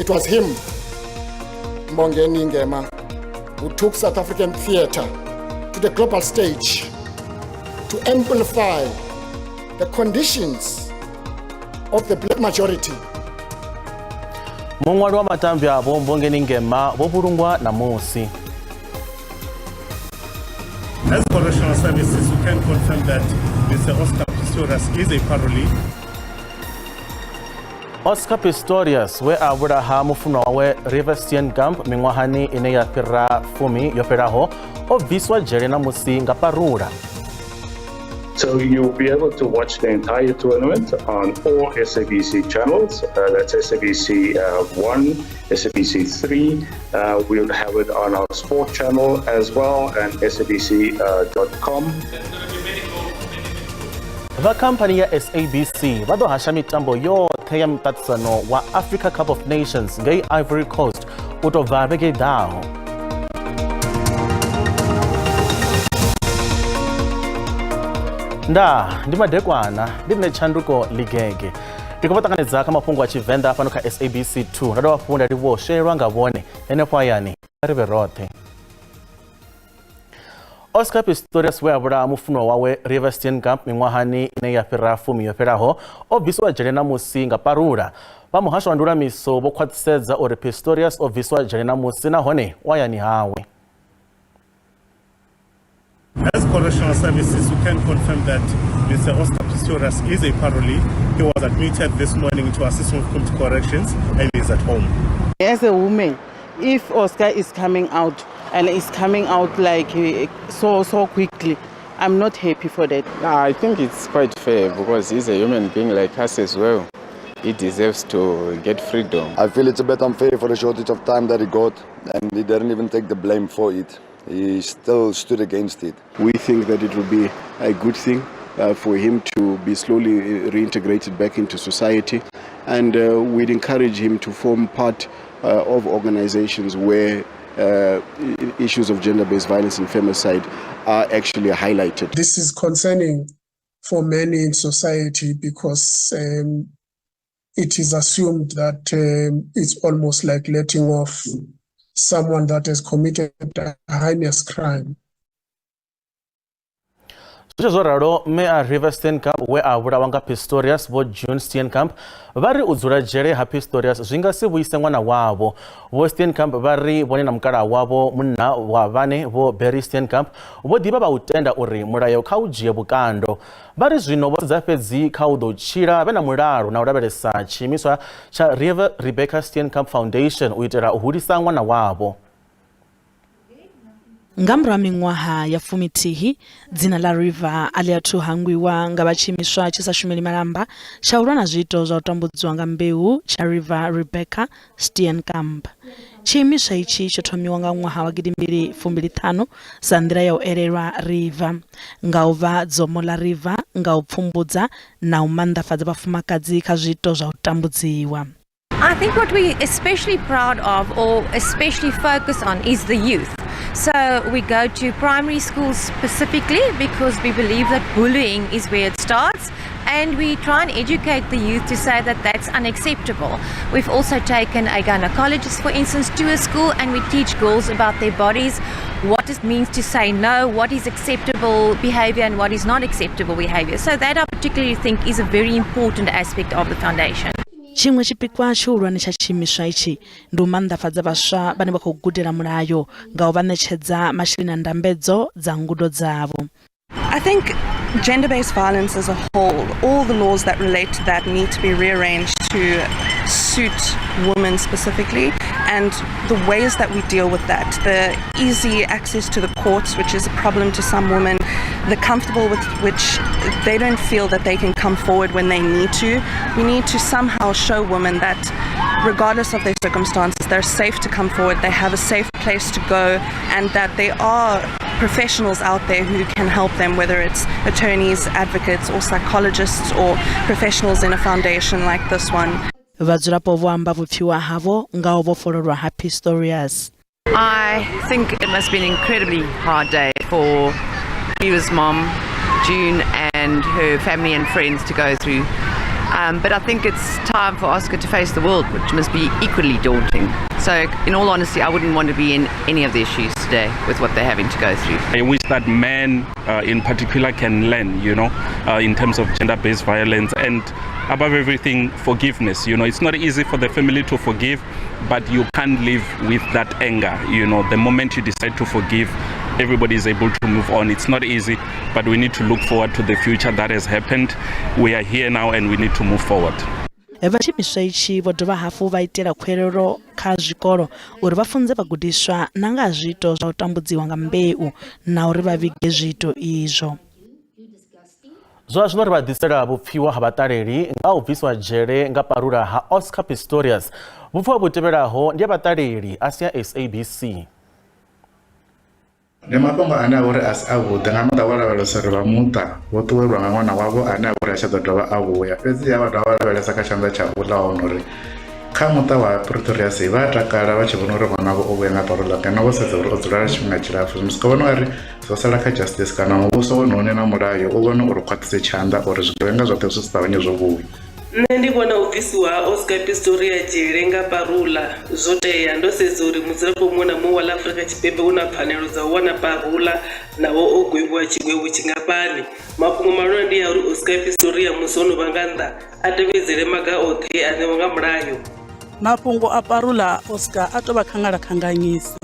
It was him, Mbongeni Ngema, who took South African theatre to the global stage to amplify the conditions of the black majority. Mungwari wa matambi abo Mbongeni Ngema bopulungwa na Musi. As correctional services, we can confirm that Mr. Oscar Pistorius is a parolee. Oscar Pistorius we aburaha mufuno wawe River Steenkamp mingwahani ine ya pira fumi yoperaho obviswa jere na Musi nga parura. So you'll be able to watch the entire tournament on all SABC channels. That's SABC 1, SABC 3. We'll have it on our sport channel as well and SABC.com. Va company ya SABC vado hasha mitambo yote ya mpatsano wa Africa Cup of Nations ngai Ivory Coast utovabege dao. Ndi madekwana ndine chanduko ligege ndikupatanganiza kama mafhungo a Tshivenda pano ka SABC 2 ndado wafunda livo sherwa ngabone ene kwayani rive rothe. Oscar Pistorius we abura mufuno wawe River Steenkamp mingwahani ine ya pira fumi yoperaho obviswa jere na Musi nga parura pamuhasho wandura miso bokhwatiseza ore Pistorius obviswa jere na Musi na hone wayani hawe. As correctional services, we can confirm that Mr. Oscar Pistorius is a parolee. He was admitted this morning to assistance with corrections and is at home. As a woman, if Oscar is coming out and is coming out like so quickly, I'm not happy for that. I think it's quite fair because he's a human being like us as well. He deserves to get freedom. I feel it's a bit unfair for the shortage of time that he got, and he didn't even take the blame for it. He still stood against it. We think that it will be a good thing for him to be slowly reintegrated back into society, and we'd encourage him to form part of organizations where issues of gender-based violence and femicide are actually highlighted. This is concerning for many in society because it is assumed that it's almost like letting off someone that has committed a heinous crime. Zoraro me a River Steenkamp we abura wanga Pistorius bo June Steenkamp vari udzura jere ha Pistorius zwinga si vuisengwa na wavo bo Steenkamp vari bone na mkara wavo munna wa vane bo Barry Steenkamp bo diba ba utenda uri mulayo kha ujiye bukando vari zwino bo dzafedzi kha udo tshila vena mularo na udabelesa chimiswa cha River Rebecca Steenkamp Foundation uitera uhudisangwa na wavo. Ngambra mingwaha ya fumitihi dzina la River aliatu hangwiwa nga bachimiswa chisa shumeli maramba shaurana zwito za utambudzwa nga mbeu cha River Rebecca Steenkamp. Chimiswa ichi chotomiwa nga ngwaha wa gidimbiri fumbili tano sandira ya uererwa River nga uva dzomo la River nga upfumbudza na umandafadza bafumakazi ka zwito za utambudziwa. I think what we're especially proud of or especially focus on is the youth. So we go to primary schools specifically because we believe that bullying is where it starts, and we try and educate the youth to say that that's unacceptable. We've also taken a gynecologist, for instance, to a school, and we teach girls about their bodies, what it means to say no, what is acceptable behavior and what is not acceptable behavior. So that I particularly think is a very important aspect of the foundation. Chimwe chipikwa chiulwanisha chimiswa ichi ndumandafadza baswa bane bakugudira mulayo nga banetshedza mashilina ndambedzo za ngudo dzavo. I think gender-based violence as a whole, all the laws that relate to that need to be rearranged to suit women specifically, and the ways that we deal with that, the easy access to the courts, which is a problem to some women, the comfortable with which they don't feel that they can come forward when they need to. We need to somehow show women that regardless of their circumstances, they're safe to come forward, they have a safe place to go, and that there are professionals out there who can help them, whether it's attorneys, advocates, or psychologists, or professionals in a foundation like this one. Vadzulapo voamba vupfiwa havo ngao vofolorwa ha Pistorius. I think it must be an incredibly hard day for Riva's mom, June, and her family and friends to go through. But I think it's time for Oscar to face the world, which must be equally daunting. So, in all honesty, I wouldn't want to be in any of their shoes today with what they're having to go through. I wish that men in particular can learn, in terms of gender-based violence and above everything, forgiveness. It's not easy for the family to forgive, but you can't live with that anger. The moment you decide to forgive, everybody is able to move on. It's not easy, but we need to look forward to the future that has happened. We are here now and we need to move forward. Vhatshimiswa itshi vho dovha hafhu vha itela khuelelo kha zwikolo uri vha funze vhagudiswa na nga zwiito zwa u tambudziwa nga mbeu na uri vha vhige zwiito izwo. Zwino ri vha ḓisela vhupfiwa ha vhaṱaleli nga u bviswa dzhele nga parula ha Oscar Pistorius. Vhupfiwa vhu tevhelaho ndi ha vhaṱaleli a si ya SABC. Ndi mafhungo ane a uri a si avhuḓi nga maanḓa wo lavhelesa uri vha muṱa vho ṱuwelwa nga ṅwana wavho ane a uri a tsha ḓo dovha a vhuya. Fhedziha vha dovha vha lavhelesa kha tshanḓa tsha uḽa hone uri kha muṱa wa Pretorius vha takala vha tshi vhona uri ṅwana wavho o vhuya nga parula kana vho sedza uri o dzula tshifhinga tshilapfhu. Zwino siko vhona uri zwo sala kha justice kana muvhuso wone une na mulayo u vhone uri khwaṱhise tshanḓa uri zwigevhenga zwoṱhe zwi si ṱavhanye zwo vhuya. Nṋe ndi vhona u bvisiwa ha Oscar Pistorius dzhele nga parula zwo tea. Ndo sedza uri mudzulapo muṅwe na muṅwe wa ḽa Afrika Tshipembe u na pfanelo dza u wana parula naho o gwevhiwa tshigwevho tshingafhani. Mafhungo malwa ndi ya uri Oscar Pistorius musi o no vha nga nnḓa a tevhedzele maga oṱhe a ṋewa nga mulayo. Mafhungo a parula Oscar a tou vha khanganyise.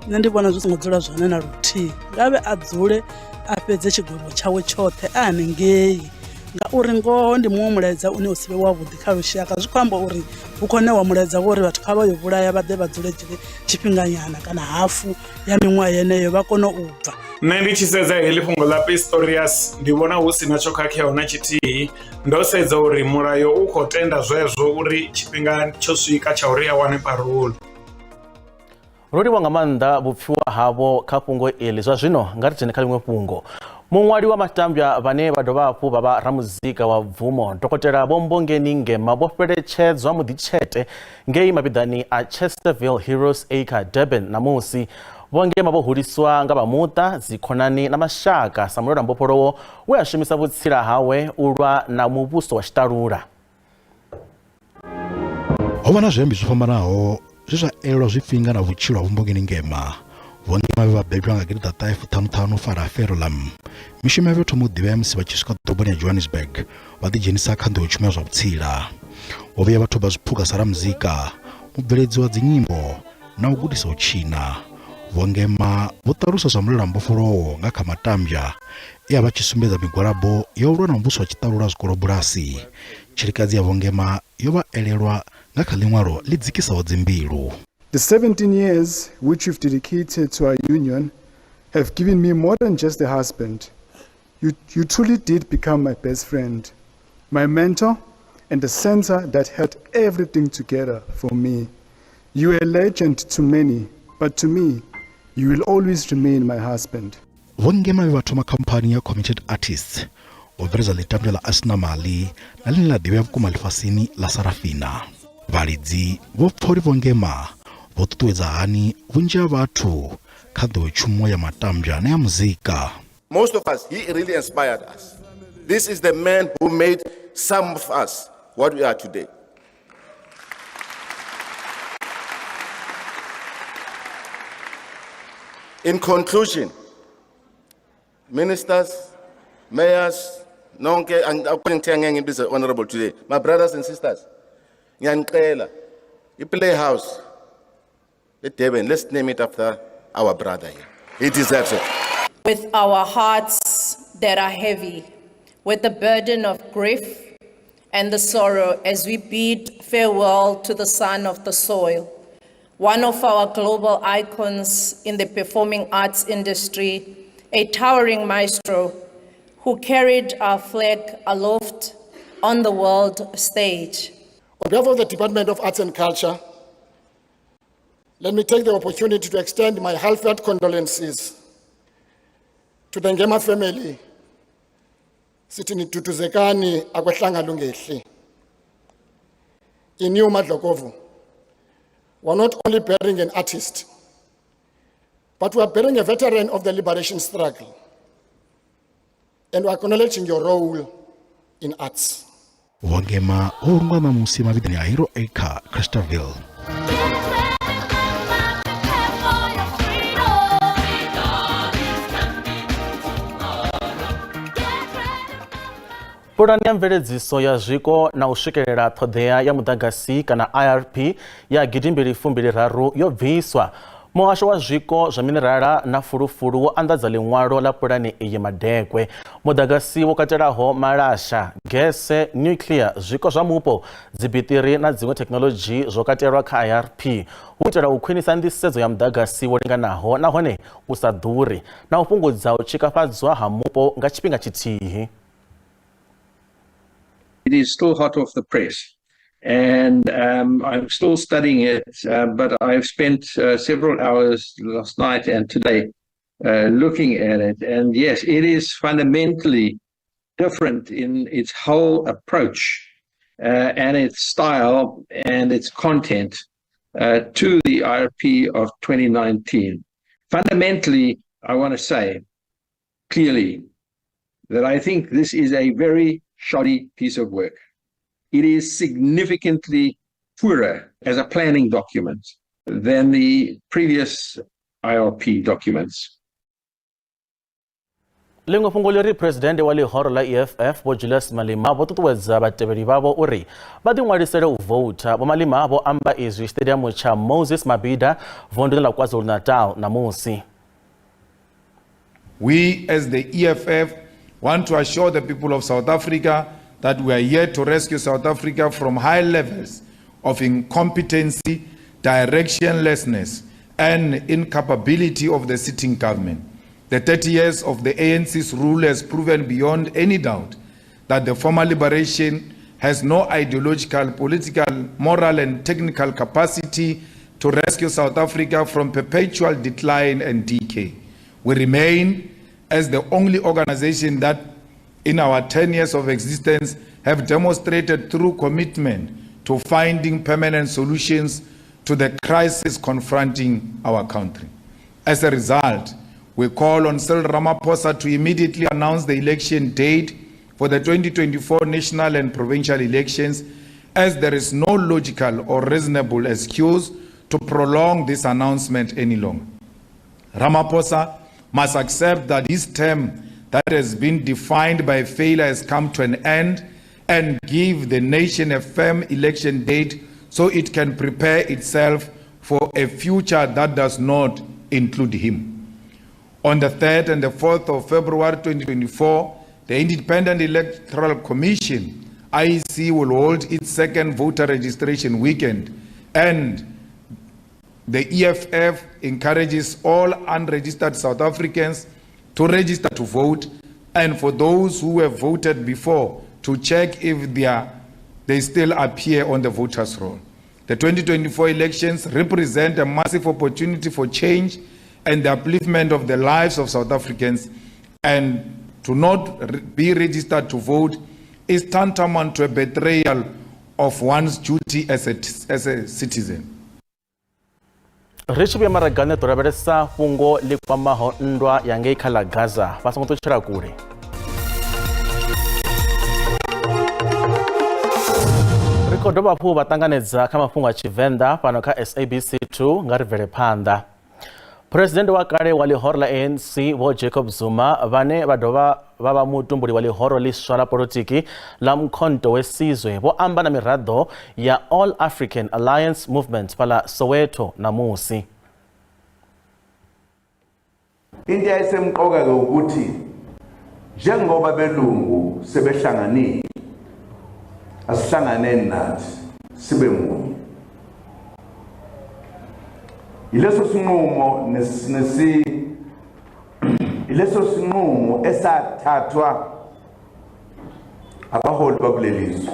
Nṋe ndi vhona zwi songo dzula zwone na luthihi. Ngavhe a dzule a fhedze tshigwevho tshawe tshoṱhe a hanengei. Ngauri ngoho ndi muṅwe mulaedza une u si vhe wavhuḓi kha lushaka. Zwi khou amba uri hu khou ṋewa mulaedza wa uri vhathu kha vha yo vhulaya vha ḓe vha dzule dzhele tshifhinganyana kana hafu ya miṅwaha yeneyo vha kone u bva. Nṋe ndi tshi sedza heḽi fhungo ḽa Pistorius ndi vhona hu si na tsho khakheaho na tshithihi. Ndo sedza uri mulayo u khou tenda zwezwo uri tshifhinga tsho swika tsha uri a wane parole. Ro livhuwa nga maanḓa vhupfiwa havho kha fhungo iḽi. Zwa zwino nga ri dzhene kha ḽiṅwe fhungo. Muṅwali wa matambwa vhane vha dovha hafhu vha vha ramuzika wa bvumo Dokotela Vho Mbongeni Ngema vho fheletshedzwa muḓitshete ngei mabidani a Chesterville Heroes Acre Durban namusi. Vho Ngema vho huliswa nga vha muṱa, dzikhonani na mashaka sa mulwela mbofholowo we a shumisa vhutsila hawe u lwa na muvhuso wa tshiṱalula. Ho vha na zwembi zwo fhambanaho zwe zwa elelwa zwifhinga na vhutshilo ha Vho Mbongeni Ngema. Vho Ngema vhe vha bebwa nga 1955 fara Ferolam. Mishumo yavho thoma u ḓivhea musi vha tshi swika ḓoroboni ya Johannesburg vha ḓidzhenisa kha nḓowetshumo ya zwa vhutsila. Vho vhuya vha thuba zwiphuga sa ramuzika, mubveledzi wa dzinyimbo na u gudisa u tshina. Vho Ngema vho ṱalusa zwa mulwela mbofholowo nga kha matambwa e a vha tshi sumbedza migwalabo ya u lwa na muvhuso wa tshiṱalula zwikolobulasi. Tshilikadzi ya Vho Ngema yo vha elelwa nga kha ḽiṅwalo ḽi dzikisaho dzimbilu. The 17 years which you've dedicated to our union have given me more than just a husband. You truly did become my best friend, my mentor, and the center that held everything together for me. You are a legend to many, but to me, you will always remain my husband. Vho Ngema vhe vha thoma khamphani ya Committed Artists u bveledza ḽitambwa ḽa Asinamali na ḽine ḽa ḓivhea vhukuma ḽifhasini ḽa Sarafina. Vhalidzi vho pfa uri Vho Ngema vho ṱuṱuwedza hani vhunzhi ha vhathu kha nḓowetshumo ya matambwa na ya muzika. Most of us, he really inspired us. This is the man who made some of us what we are today. In conclusion, ministers, mayors, nonke and honorable today, my brothers and sisters, Nyankela, Playhouse, Durban, let's name it after our brother here. He deserves it. With our hearts that are heavy, with the burden of grief and the sorrow as we bid farewell to the son of the soil, one of our global icons in the performing arts industry, a towering maestro who carried our flag aloft on the world stage. On behalf of the Department of Arts and Culture, let me take the opportunity to extend my heartfelt condolences to the Ngema family. Sitini tutuzekani akwehlanga lungehle. In you, Madlokovu, we're not only burying an artist, but we're burying a veteran of the liberation struggle. And we're acknowledging your role in arts. wangema orungama musi mavidani ya Hero Acre, Christaville. Pulani ya mveledziso ya zwiko na u swikelela ṱhoḓea ya muḓagasi kana IRP ya gidimbili fumbili raru yo bviswa. Muhasho wa zwiko zwa minerala na fulufulu wo anḓadza ḽiṅwalo ḽa pulani iyi madekwe. Muḓagasi wo katelaho malasha, gese, nuclear, zwiko zwa mupo, dzibitiri na dziṅwe thekinoḽodzhi zwo katelwa kha IRP hu itela u khwinisa nḓisedzo ya muḓagasi wo linganaho nahone u sa ḓuri na u fhungudza u tshikafhadzwa ha mupo nga tshifhinga tshithihi. It is still hot off the press, and I'm still studying it, but I've spent several hours last night and today looking at it. And yes, it is fundamentally different in its whole approach and its style and its content to the IRP of 2019. Fundamentally, I want to say clearly that I think this is a very shoddy piece of work. It is significantly poorer as a planning document than the previous IRP documents. Lingo fhungo ḽi president wa ḽihoro ḽa EFF Vho Julius Malema vho ṱuṱuwedza vhatevheli vhavho uri vha ḓiṅwalisele u vouta. Vho Malema vho amba izwi stadium tsha Moses Mabhida vunḓuni ḽa KwaZulu-Natal namusi. We as the EFF want to assure the people of South Africa that we are here to rescue South Africa from high levels of incompetency, directionlessness, and incapability of the sitting government. The 30 years of the ANC's rule has proven beyond any doubt that the former liberation has no ideological, political, moral, and technical capacity to rescue South Africa from perpetual decline and decay. We remain as the only organization that in our 10 years of existence have demonstrated through commitment to finding permanent solutions to the crisis confronting our country. As a result, we call on Cyril Ramaphosa to immediately announce the election date for the 2024 national and provincial elections, as there is no logical or reasonable excuse to prolong this announcement any longer. Ramaphosa must accept that his term that has been defined by failure has come to an end and give the nation a firm election date so it can prepare itself for a future that does not include him. On the 3rd and the 4th of February 2024, the Independent Electoral Commission, IEC, will hold its second voter registration weekend, and the EFF encourages all unregistered South Africans to register to vote, and for those who have voted before to check if they still appear on the voters' roll. The 2024 elections represent a massive opportunity for change and the upliftment of the lives of South Africans, and to not be registered to vote is tantamount to a betrayal of one's duty as a citizen. Ri tshi vhuya maragani ḓo lavhelesa fhungo ḽi kwamaho nndwa ya ngei kha ḽa Gaza vha songo ṱutshela kule. Ri khou dovha hafhu vha ṱanganedza kha mafhungo a Tshivenda fhano kha SABC 2 nga ri bvele phanḓa. President wa kale wa ḽihoro ḽa ANC Vho Jacob Zuma vhane vha dovha vha vha mutumbuli wa ḽihoro ḽiswa ḽa polotiki ḽa Umkhonto weSizwe vho amba na miraḓo ya All African Alliance Movement fhaḽa Soweto namusi. Into eyayisemqoka-ke ukuthi njengoba belungu sebehlanganile asihlanganeni nathi sibe munye. Ileso sinqumo esathathwa abaholi bakulelizwe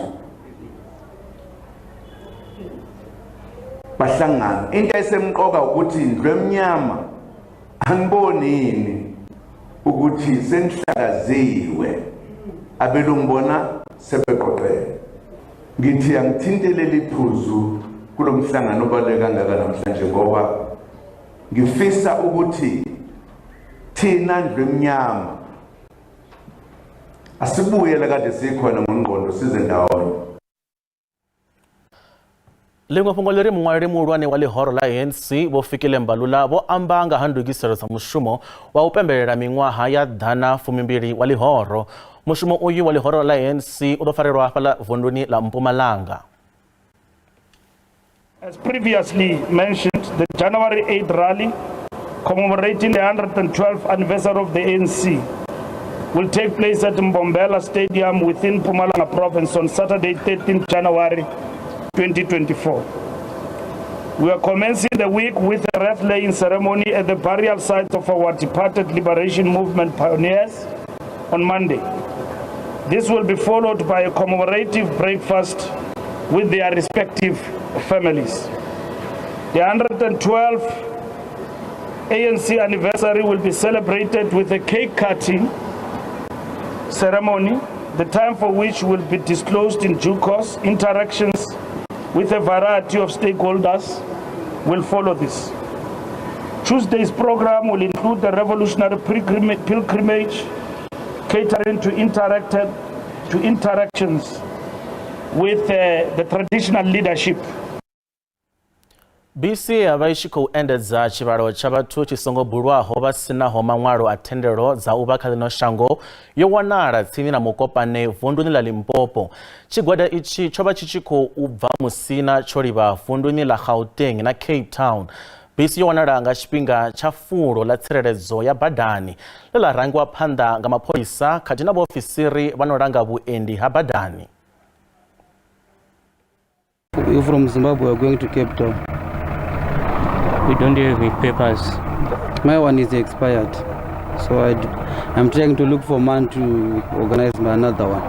bahlangana. Into esemqoka ukuthi indlu emnyama anibonini ukuthi senihlakaziwe, abelungu bona sebeqoqele. Ngithi angithintelele iphuzu kulo mhlangano obaluleke kangaka namhlanje ngoba ngifisa ukuthi thina ndlu emnyama asibuyele kade sikhona ngqondo size ndawonye. Lengwe fhungo leri muṅwaleli muhulwane wa ḽihoro ḽa ANC vho Fikile Mbalula vho amba nga ha ndugiselo dza mushumo wa u pembelela miṅwaha ya ḓana 12 wa ḽihoro. Mushumo uyu wa ḽihoro ḽa ANC u ḓo farelwa hafhaḽa vunḓuni ḽa Mpumalanga. As previously mentioned, the January 8th rally commemorating the 112th anniversary of the ANC will take place at Mbombela Stadium within Mpumalanga province on Saturday 13th January 2024. We are commencing the week with a wreath-laying ceremony at the burial sites of our departed liberation movement pioneers on Monday. This will be followed by a commemorative breakfast with their respective families. The 112th ANC anniversary will be celebrated with a cake cutting ceremony, the time for which will be disclosed in due course. Interactions with a variety of stakeholders will follow this. Tuesday's program will include the revolutionary pilgrimage, catering to interactions with the traditional leadership. BC yavha i tshi khou endedza tshivhalo tsha vhathu tshi songo bulwaho vha sinaho maṅwalo a thendelo dza u vha kha ḽino shango yo wanala tsini na Mokopane vunḓuni ḽa Limpopo. Tshigwada itshi tsho vha tshi tshi khou bva Musina tsho livha vunḓuni ḽa Gauteng na Cape Town. BC yo wanala nga tshifhinga tsha fulo ḽa tsireledzo ya badani ḽe ḽa rangiwa phanḓa nga mapholisa khathihi na vhaofisiri vha no langa vhuendi ha badani. You're from Zimbabwe, we're going to Cape Town. We don't have any papers. My one is expired. So I'm trying to look for man to organize another one.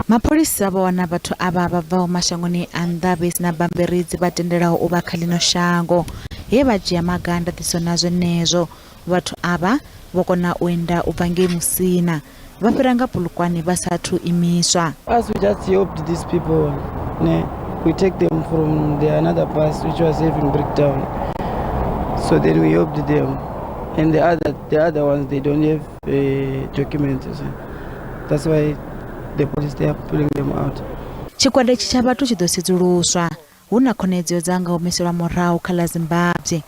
Mapholisa vha wana vhathu ava vha bvaho mashangoni a nnḓa vhe sina bammbiri dzi vha tendelaho u vha kha ḽino shango. He vha dzhia maga ndaṱiso na zwenezwo. Vhathu ava vho kona u enda u bva ngei Musina. Vha fhira nga Polokwane vha sathu imiswa. As we just helped these people, we take them from another bus which was safe in Bricktown. So then we helped them, and the other ones, they don't have documents. That's why the police, they are pulling them out. Chikwada ichi cha vhathu tshi ḓo sedzuluswa. Hu na khonedzeo dza nga humiselwa murahu kha ḽa Zimbabwe.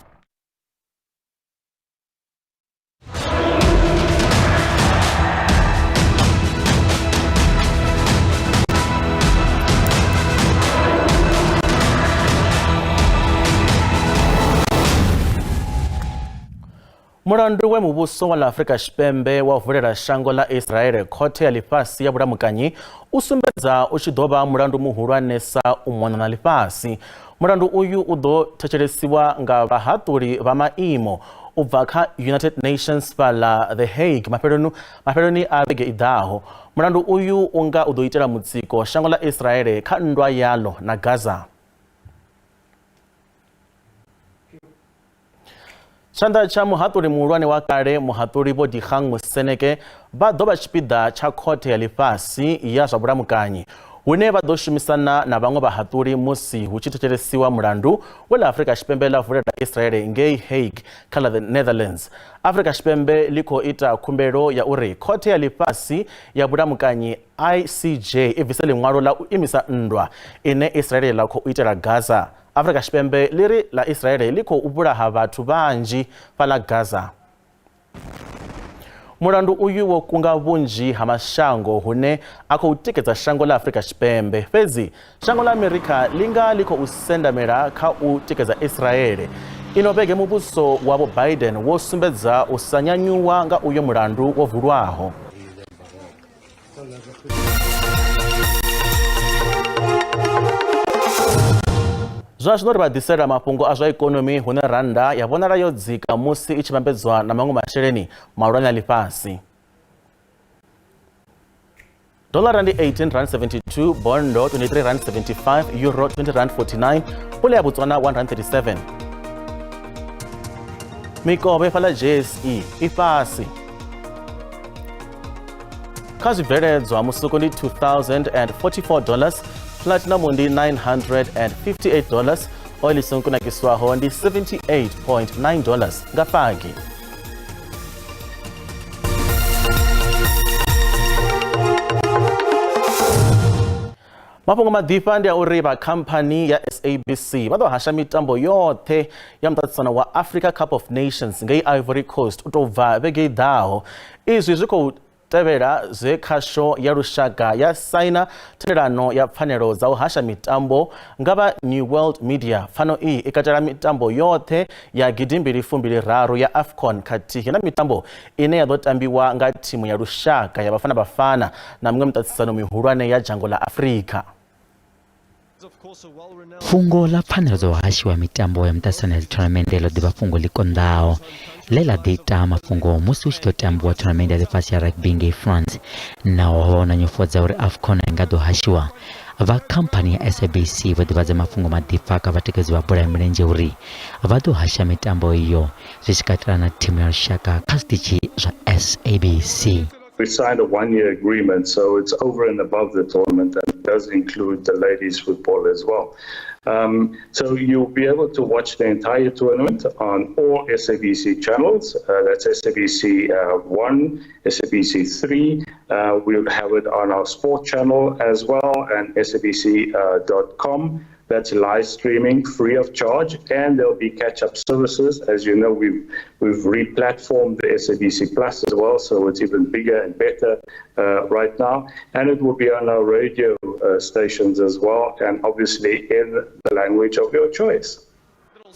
Mulandu we muvhuso wa Afrika Tshipembe wa vulela shango la Israel khothe ya ḽifhasi ya vhulamukanyi u sumbedza u tshi ḓo vha mulandu muhulwanesa u mona na ḽifhasi. Mulandu uyu u ḓo thetshelesiwa nga vhahaṱuli vha maimo u bva kha United Nations fhaḽa The Hague mafheloni a vhege i ḓaho. Mulandu uyu unga u ḓo itela mutsiko shango la Israel kha nndwa yaḽo na Gaza. Tshanḓa tsha muhaṱuli muhulwane wa kale muhaṱuli Vho Dikgang Moseneke vha ḓo vha tshipiḓa tsha khothe ya ḽifhasi ya zwa vhulamukanyi hune vha ḓo shumisana na vhaṅwe vhahaṱuli musi hu tshi thetshelesiwa mulandu we ḽa Afrika Tshipembe ḽa vulela Israel ngei Hague kha ḽa the Netherlands. Afrika Tshipembe ḽi khou ita khumbelo ya uri khothe ya ḽifhasi ya vhulamukanyi ICJ i bvise ḽiṅwalo ḽa u imisa nndwa ine Israel ḽa khou itela Gaza. Afrika Tshipembe ḽiri ḽa Israel ḽi khou vhulaha vhathu vhanzhi fhaḽa Gaza. Mulandu uyu wo kunga vhunzhi ha mashango hune a khou tikedza shango ḽa Afrika Tshipembe. Fhedzi shango ḽa Amerika ḽi nga ḽi khou sendamela kha u tikedza Israel. Ino vhege muvhuso wa Vho Biden wo sumbedza u sa nyanyuwa nga uyo mulandu wo vulwaho. Zwa zwino ri vha ḓisela mafhungo a zwa ikonomi hune randa ya vhonala yo dzika musi i tshi vhambedzwa na maṅwe masheleni mahulwane a ḽifhasi. Dollar rand 18.72, bondo 23.75, euro 20.49, pula ya Botswana 1.37. Mikovhe fhaḽa JSE i fhasi. Kha zwibveledzwa musuku ndi $2,044, platinum ndi $958, oil i songo kunakiswaho ndi $78.9 nga fagi. Mafhungo madifa ndi a uri vha khamphani ya SABC vha ḓo hasha mitambo yoṱhe ya muṱaṱisano wa Africa Cup of Nations ngei Ivory Coast u tou bva vhege i ḓaho. Izwi zwi khou tevhela zwe khasho ya lushaka ya saina thendelano ya pfanelo dza u hasha mitambo nga vha New World Media. Pfano iyi i katela mitambo yoṱhe ya gidimbili fumbili raru ya AFCON khathihi na mitambo ine ya ḓo tambiwa nga thimu ya lushaka ya Bafana Bafana na miṅwe miṱaṱisano mihulwane ya dzhango la Afrika. Fungo la pfanelo dza u hashiwa mitambo ya muṱaṱisano ya tournament ḽo ḓivha fungo ḽi konḓaho ḽe ḽa ḓi ita mafhungo musi hu tshi ḓo tambiwa tournament ya ḽifhasi ya rugby ngei France naho na nyofho dza uri AFCON i nga ḓo hashiwa. Vha khamphani ya SABC vho ḓivhadza mafhungo madifa kha vhatikedzi vha bola ya milenzhe uri vha ḓo hasha mitambo iyo zwi tshi katela na thimu ya lushaka kha zwiṱitshi zwa SABC. We signed a one-year agreement, so it's over and above the tournament, and it does include the ladies' football as well. So you'll be able to watch the entire tournament on all SABC channels. That's SABC 1, SABC 3. We'll have it on our sport channel as well, and SABC.com. That's live streaming, free of charge, and there'll be catch-up services. As you know, we've re-platformed the SABC Plus as well, so it's even bigger and better right now. And it will be on our radio stations as well, and obviously in the language of your choice.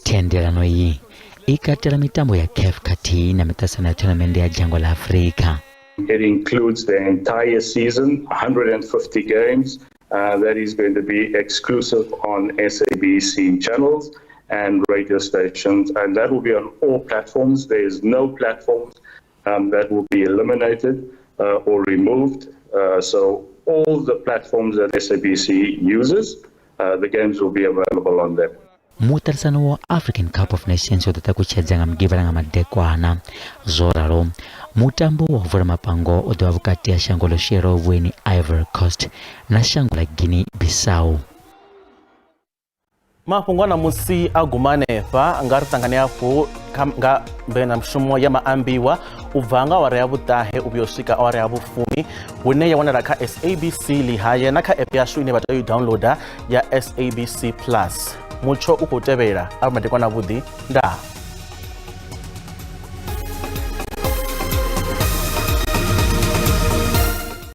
Thendelano iyi ikatela mitambo ya CAF khathihi na miṱaṱisano ya tournament ya dzhango la Afrika. It includes the entire season, 150 games. That is going to be exclusive on SABC channels and radio stations, and that will be on all platforms. There is no platforms that will be eliminated or removed. So all the platforms that SABC uses, the games will be available on them. Muṱaṱisano wa African Cup of Nations u ḓo ṱakutshedza nga mugivhala nga madekwana zwo ralo mutambo wa u vula mapango u ḓo vha vhukati ha shango ḽo shelaho vhueni Ivory Coast na shango ḽa Guinea Bissau. Mafhungo a ṋamusi a guma hanefha nga ri ṱangane hafhu nga mbekanyamushumo ya maambiwa u bva nga awara ya vhuṱahe u vhuya u swika awara ya vhufumi hune ya wanala kha SABC Lihaye na kha app yashu ine vha tea u downloada ya SABC Plus. Mutsho u khou tevhela a madekwana vhuḓi ndaa.